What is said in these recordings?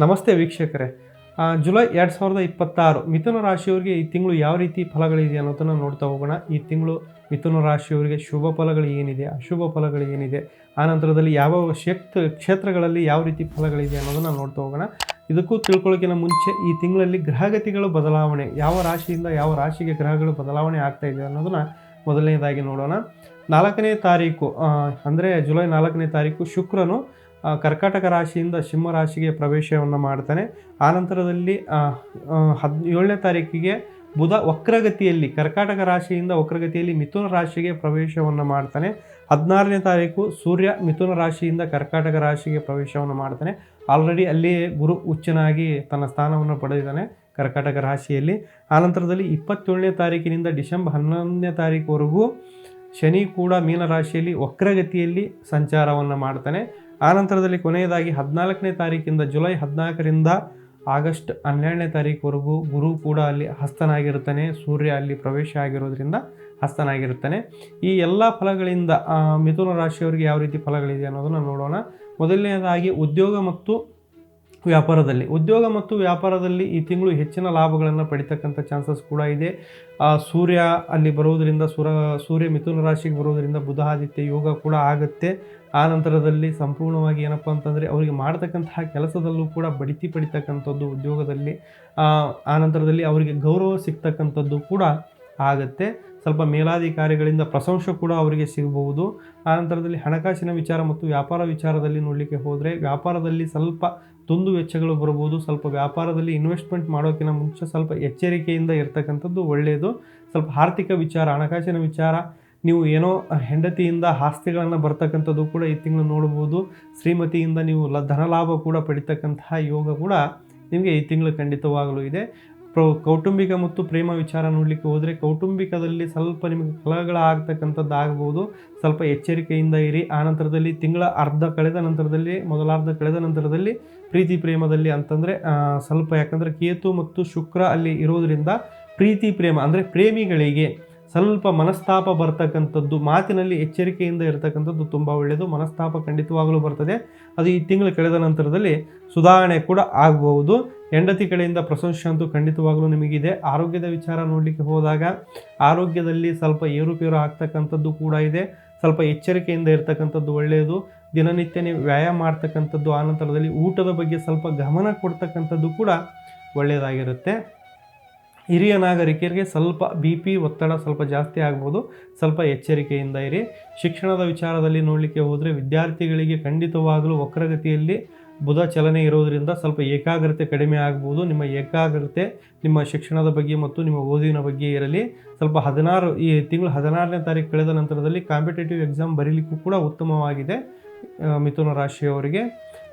ನಮಸ್ತೆ ವೀಕ್ಷಕರೇ. ಜುಲೈ 2026 ಮಿಥುನ ರಾಶಿಯವರಿಗೆ ಈ ತಿಂಗಳು ಯಾವ ರೀತಿ ಫಲಗಳಿದೆ ಅನ್ನೋದನ್ನು ನೋಡ್ತಾ ಹೋಗೋಣ. ಈ ತಿಂಗಳು ಮಿಥುನ ರಾಶಿಯವರಿಗೆ ಶುಭ ಫಲಗಳು ಏನಿದೆ, ಅಶುಭ ಫಲಗಳು ಏನಿದೆ, ಆ ನಂತರದಲ್ಲಿ ಯಾವ ಕ್ಷೇತ್ರಗಳಲ್ಲಿ ಯಾವ ರೀತಿ ಫಲಗಳಿದೆ ಅನ್ನೋದನ್ನು ನೋಡ್ತಾ ಹೋಗೋಣ. ಇದಕ್ಕೂ ತಿಳ್ಕೊಳ್ಳೋಕ್ಕಿಂತ ಮುಂಚೆ ಈ ತಿಂಗಳಲ್ಲಿ ಗ್ರಹಗತಿಗಳು ಬದಲಾವಣೆ, ಯಾವ ರಾಶಿಯಿಂದ ಯಾವ ರಾಶಿಗೆ ಗ್ರಹಗಳು ಬದಲಾವಣೆ ಆಗ್ತಾ ಇದೆ ಅನ್ನೋದನ್ನು ಮೊದಲನೇದಾಗಿ ನೋಡೋಣ. 4ನೇ ತಾರೀಕು ಅಂದರೆ ಜುಲೈ 4ನೇ ತಾರೀಕು ಶುಕ್ರನು ಕರ್ಕಾಟಕ ರಾಶಿಯಿಂದ ಸಿಂಹ ರಾಶಿಗೆ ಪ್ರವೇಶವನ್ನು ಮಾಡ್ತಾನೆ. ಆನಂತರದಲ್ಲಿ 17ನೇ ತಾರೀಕಿಗೆ ಬುಧ ವಕ್ರಗತಿಯಲ್ಲಿ ಕರ್ಕಾಟಕ ರಾಶಿಯಿಂದ ವಕ್ರಗತಿಯಲ್ಲಿ ಮಿಥುನ ರಾಶಿಗೆ ಪ್ರವೇಶವನ್ನು ಮಾಡ್ತಾನೆ. 16ನೇ ತಾರೀಕು ಸೂರ್ಯ ಮಿಥುನ ರಾಶಿಯಿಂದ ಕರ್ಕಾಟಕ ರಾಶಿಗೆ ಪ್ರವೇಶವನ್ನು ಮಾಡ್ತಾನೆ. ಆಲ್ರೆಡಿ ಅಲ್ಲಿ ಗುರು ಉಚ್ಚನಾಗಿ ತನ್ನ ಸ್ಥಾನವನ್ನು ಪಡೆದಿದ್ದಾನೆ ಕರ್ಕಾಟಕ ರಾಶಿಯಲ್ಲಿ. ಆನಂತರದಲ್ಲಿ 27ನೇ ತಾರೀಕಿನಿಂದ ಡಿಸೆಂಬರ್ 11ನೇ ತಾರೀಕುವರೆಗೂ ಶನಿ ಕೂಡ ಮೀನ ರಾಶಿಯಲ್ಲಿ ವಕ್ರಗತಿಯಲ್ಲಿ ಸಂಚಾರವನ್ನು ಮಾಡ್ತಾನೆ. ಆನಂತರದಲ್ಲಿ ಕೊನೆಯದಾಗಿ 14ನೇ ತಾರೀಕಿಂದ ಜುಲೈ 14ರಿಂದ ಆಗಸ್ಟ್ 12ನೇ ತಾರೀಕುವರೆಗೂ ಗುರು ಕೂಡ ಅಲ್ಲಿ ಹಸ್ತನಾಗಿರ್ತಾನೆ. ಸೂರ್ಯ ಅಲ್ಲಿ ಪ್ರವೇಶ ಆಗಿರೋದ್ರಿಂದ ಹಸ್ತನಾಗಿರ್ತಾನೆ. ಈ ಎಲ್ಲ ಫಲಗಳಿಂದ ಮಿಥುನ ರಾಶಿಯವರಿಗೆ ಯಾವ ರೀತಿ ಫಲಗಳಿದೆ ಅನ್ನೋದನ್ನು ನೋಡೋಣ. ಮೊದಲನೇದಾಗಿ ಉದ್ಯೋಗ ಮತ್ತು ವ್ಯಾಪಾರದಲ್ಲಿ ಈ ತಿಂಗಳು ಹೆಚ್ಚಿನ ಲಾಭಗಳನ್ನು ಪಡಿತಕ್ಕಂಥ ಚಾನ್ಸಸ್ ಕೂಡ ಇದೆ. ಸೂರ್ಯ ಅಲ್ಲಿ ಬರೋದರಿಂದ ಸೂರ್ಯ ಮಿಥುನ ರಾಶಿಗೆ ಬರೋದರಿಂದ ಬುಧ ಆದಿತ್ಯ ಯೋಗ ಕೂಡ ಆಗುತ್ತೆ. ಆ ನಂತರದಲ್ಲಿ ಸಂಪೂರ್ಣವಾಗಿ ಏನಪ್ಪ ಅಂತಂದರೆ ಅವರಿಗೆ ಮಾಡ್ತಕ್ಕಂತಹ ಕೆಲಸದಲ್ಲೂ ಕೂಡ ಬಡ್ತಿ ಪಡಿತಕ್ಕಂಥದ್ದು ಉದ್ಯೋಗದಲ್ಲಿ, ಆ ನಂತರದಲ್ಲಿ ಅವರಿಗೆ ಗೌರವ ಸಿಗ್ತಕ್ಕಂಥದ್ದು ಕೂಡ ಆಗುತ್ತೆ. ಸ್ವಲ್ಪ ಮೇಲಾಧಿಕಾರಿಗಳಿಂದ ಪ್ರಶಂಸೆ ಕೂಡ ಅವರಿಗೆ ಸಿಗಬಹುದು. ಆನಂತರದಲ್ಲಿ ಹಣಕಾಸಿನ ವಿಚಾರ ಮತ್ತು ವ್ಯಾಪಾರ ವಿಚಾರದಲ್ಲಿ ನೋಡಲಿಕ್ಕೆ ಹೋದರೆ ವ್ಯಾಪಾರದಲ್ಲಿ ಸ್ವಲ್ಪ ದುಂದು ವೆಚ್ಚಗಳು ಬರಬಹುದು. ಸ್ವಲ್ಪ ವ್ಯಾಪಾರದಲ್ಲಿ ಇನ್ವೆಸ್ಟ್ಮೆಂಟ್ ಮಾಡೋಕ್ಕಿಂತ ಮುಂಚೆ ಸ್ವಲ್ಪ ಎಚ್ಚರಿಕೆಯಿಂದ ಇರ್ತಕ್ಕಂಥದ್ದು ಒಳ್ಳೆಯದು. ಸ್ವಲ್ಪ ಆರ್ಥಿಕ ವಿಚಾರ, ಹಣಕಾಸಿನ ವಿಚಾರ, ನೀವು ಏನೋ ಹೆಂಡತಿಯಿಂದ ಆಸ್ತಿಗಳನ್ನು ಬರ್ತಕ್ಕಂಥದ್ದು ಕೂಡ ಈ ತಿಂಗಳು ನೋಡ್ಬೋದು. ಶ್ರೀಮತಿಯಿಂದ ನೀವು ಧನಲಾಭ ಕೂಡ ಪಡಿತಕ್ಕಂತಹ ಯೋಗ ಕೂಡ ನಿಮಗೆ ಈ ತಿಂಗಳು ಖಂಡಿತವಾಗಲೂ ಇದೆ. ಕೌಟುಂಬಿಕ ಮತ್ತು ಪ್ರೇಮ ವಿಚಾರ ನೋಡಲಿಕ್ಕೆ ಹೋದರೆ ಕೌಟುಂಬಿಕದಲ್ಲಿ ಸ್ವಲ್ಪ ನಿಮಗೆ ಕಲಹಗಳಾಗ್ತಕ್ಕಂಥದ್ದು ಆಗ್ಬೋದು. ಸ್ವಲ್ಪ ಎಚ್ಚರಿಕೆಯಿಂದ ಇರಿ. ಆನಂತರದಲ್ಲಿ ತಿಂಗಳ ಮೊದಲಾರ್ಧ ಕಳೆದ ನಂತರದಲ್ಲಿ ಪ್ರೀತಿ ಪ್ರೇಮದಲ್ಲಿ ಅಂತಂದರೆ ಸ್ವಲ್ಪ, ಯಾಕಂದರೆ ಕೇತು ಮತ್ತು ಶುಕ್ರ ಅಲ್ಲಿ ಇರೋದರಿಂದ ಪ್ರೀತಿ ಪ್ರೇಮ ಅಂದರೆ ಪ್ರೇಮಿಗಳಿಗೆ ಸ್ವಲ್ಪ ಮನಸ್ತಾಪ ಬರ್ತಕ್ಕಂಥದ್ದು, ಮಾತಿನಲ್ಲಿ ಎಚ್ಚರಿಕೆಯಿಂದ ಇರತಕ್ಕಂಥದ್ದು ತುಂಬ ಒಳ್ಳೆಯದು. ಮನಸ್ತಾಪ ಖಂಡಿತವಾಗಲೂ ಬರ್ತದೆ. ಅದು ಈ ತಿಂಗಳು ಕಳೆದ ನಂತರದಲ್ಲಿ ಸುಧಾರಣೆ ಕೂಡ ಆಗಬಹುದು. ಹೆಂಡತಿ ಕಡೆಯಿಂದ ಪ್ರಶಂಸೆ ಅಂತೂ ಖಂಡಿತವಾಗಲೂ ನಿಮಗಿದೆ. ಆರೋಗ್ಯದ ವಿಚಾರ ನೋಡಲಿಕ್ಕೆ ಹೋದಾಗ ಆರೋಗ್ಯದಲ್ಲಿ ಸ್ವಲ್ಪ ಏರುಪೇರು ಆಗ್ತಕ್ಕಂಥದ್ದು ಕೂಡ ಇದೆ. ಸ್ವಲ್ಪ ಎಚ್ಚರಿಕೆಯಿಂದ ಇರ್ತಕ್ಕಂಥದ್ದು ಒಳ್ಳೆಯದು. ದಿನನಿತ್ಯ ನೀವು ವ್ಯಾಯಾಮ ಮಾಡ್ತಕ್ಕಂಥದ್ದು, ಆನಂತರದಲ್ಲಿ ಊಟದ ಬಗ್ಗೆ ಸ್ವಲ್ಪ ಗಮನ ಕೊಡ್ತಕ್ಕಂಥದ್ದು ಕೂಡ ಒಳ್ಳೆಯದಾಗಿರುತ್ತೆ. ಹಿರಿಯ ನಾಗರಿಕರಿಗೆ ಸ್ವಲ್ಪ BP ಒತ್ತಡ ಸ್ವಲ್ಪ ಜಾಸ್ತಿ ಆಗ್ಬೋದು. ಸ್ವಲ್ಪ ಎಚ್ಚರಿಕೆಯಿಂದ ಇರಿ. ಶಿಕ್ಷಣದ ವಿಚಾರದಲ್ಲಿ ನೋಡಲಿಕ್ಕೆ ಹೋದರೆ ವಿದ್ಯಾರ್ಥಿಗಳಿಗೆ ಖಂಡಿತವಾಗಲೂ ವಕ್ರಗತಿಯಲ್ಲಿ ಬುಧ ಚಲನೆ ಇರೋದರಿಂದ ಸ್ವಲ್ಪ ಏಕಾಗ್ರತೆ ಕಡಿಮೆ ಆಗ್ಬೋದು. ನಿಮ್ಮ ಏಕಾಗ್ರತೆ ನಿಮ್ಮ ಶಿಕ್ಷಣದ ಬಗ್ಗೆ ಮತ್ತು ನಿಮ್ಮ ಓದಿನ ಬಗ್ಗೆ ಇರಲಿ. ಸ್ವಲ್ಪ ಈ ತಿಂಗಳು 16ನೇ ತಾರೀಕು ಕಳೆದ ನಂತರದಲ್ಲಿ ಕಾಂಪಿಟೇಟಿವ್ ಎಕ್ಸಾಮ್ ಬರೀಲಿಕ್ಕೂ ಕೂಡ ಉತ್ತಮವಾಗಿದೆ ಮಿಥುನ ರಾಶಿಯವರಿಗೆ.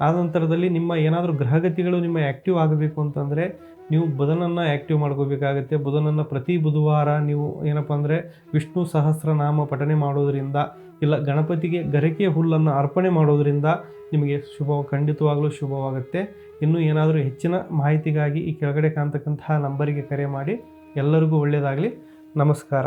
ಆ ನಂತರದಲ್ಲಿ ನಿಮ್ಮ ಏನಾದರೂ ಗ್ರಹಗತಿಗಳು ನಿಮ್ಮ ಆ್ಯಕ್ಟಿವ್ ಆಗಬೇಕು ಅಂತಂದರೆ ನೀವು ಬುಧನನ್ನು ಆ್ಯಕ್ಟಿವ್ ಮಾಡ್ಕೋಬೇಕಾಗುತ್ತೆ. ಬುಧನನ್ನು ಪ್ರತಿ ಬುಧವಾರ ನೀವು ಏನಪ್ಪ ಅಂದರೆ ವಿಷ್ಣು ಸಹಸ್ರನಾಮ ಪಠನೆ ಮಾಡೋದರಿಂದ, ಇಲ್ಲ ಗಣಪತಿಗೆ ಗರಿಕೆ ಹುಲ್ಲನ್ನು ಅರ್ಪಣೆ ಮಾಡೋದರಿಂದ ನಿಮಗೆ ಖಂಡಿತವಾಗಲೂ ಶುಭವಾಗುತ್ತೆ. ಇನ್ನೂ ಏನಾದರೂ ಹೆಚ್ಚಿನ ಮಾಹಿತಿಗಾಗಿ ಈ ಕೆಳಗಡೆ ಕಾಣ್ತಕ್ಕಂತಹ ನಂಬರಿಗೆ ಕರೆ ಮಾಡಿ. ಎಲ್ಲರಿಗೂ ಒಳ್ಳೆಯದಾಗಲಿ. ನಮಸ್ಕಾರ.